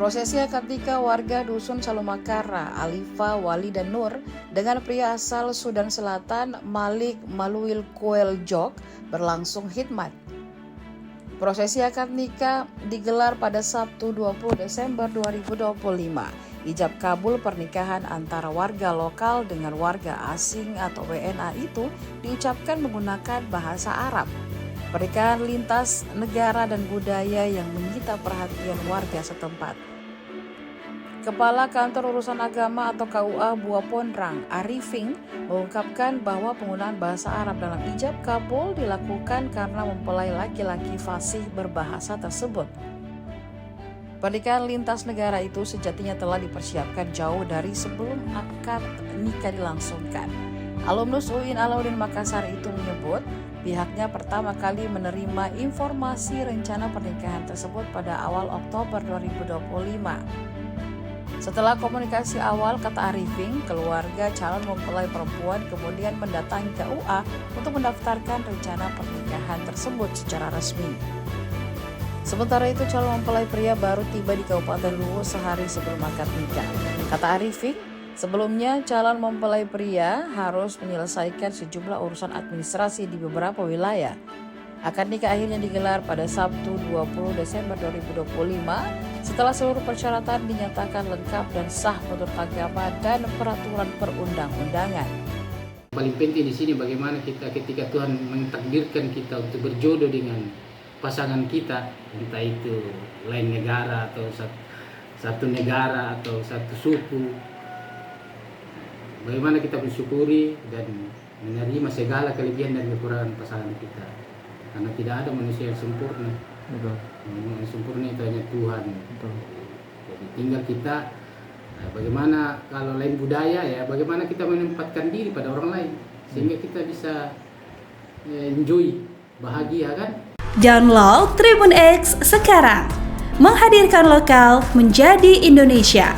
Prosesi akad nikah warga Dusun Salumakara, Alifa, Wali, dan Nur dengan pria asal Sudan Selatan, Malik Maluil Kuel Jok, berlangsung hikmat. Prosesi akad nikah digelar pada Sabtu 20 Desember 2025. Ijab kabul pernikahan antara warga lokal dengan warga asing atau WNA itu diucapkan menggunakan bahasa Arab. Pernikahan lintas negara dan budaya yang menyita perhatian warga setempat. Kepala Kantor Urusan Agama atau KUA Buah Pondrang, Arifing, mengungkapkan bahwa penggunaan bahasa Arab dalam ijab kabul dilakukan karena mempelai laki-laki fasih berbahasa tersebut. Pernikahan lintas negara itu sejatinya telah dipersiapkan jauh dari sebelum akad nikah dilangsungkan. Alumnus UIN Alauddin Makassar itu menyebut pihaknya pertama kali menerima informasi rencana pernikahan tersebut pada awal Oktober 2025. Setelah komunikasi awal, kata Arifing, keluarga calon mempelai perempuan kemudian mendatangi KUA untuk mendaftarkan rencana pernikahan tersebut secara resmi. Sementara itu, calon mempelai pria baru tiba di Kabupaten Luwu sehari sebelum akad nikah. Kata Arifing, sebelumnya calon mempelai pria harus menyelesaikan sejumlah urusan administrasi di beberapa wilayah. Akad nikah akhirnya digelar pada Sabtu 20 Desember 2025 setelah seluruh persyaratan dinyatakan lengkap dan sah menurut agama dan peraturan perundang-undangan. Paling penting di sini bagaimana kita ketika Tuhan mentakdirkan kita untuk berjodoh dengan pasangan kita, entah itu lain negara atau satu negara atau satu suku. Bagaimana kita bersyukuri dan menerima segala kelebihan dan kekurangan pasangan kita. Karena tidak ada manusia yang sempurna. Betul. Yang sempurna itu hanya Tuhan. Betul. Jadi tinggal kita bagaimana kalau lain budaya ya, bagaimana kita menempatkan diri pada orang lain sehingga kita bisa enjoy, bahagia kan? Download Tribun X sekarang. Menghadirkan lokal menjadi Indonesia.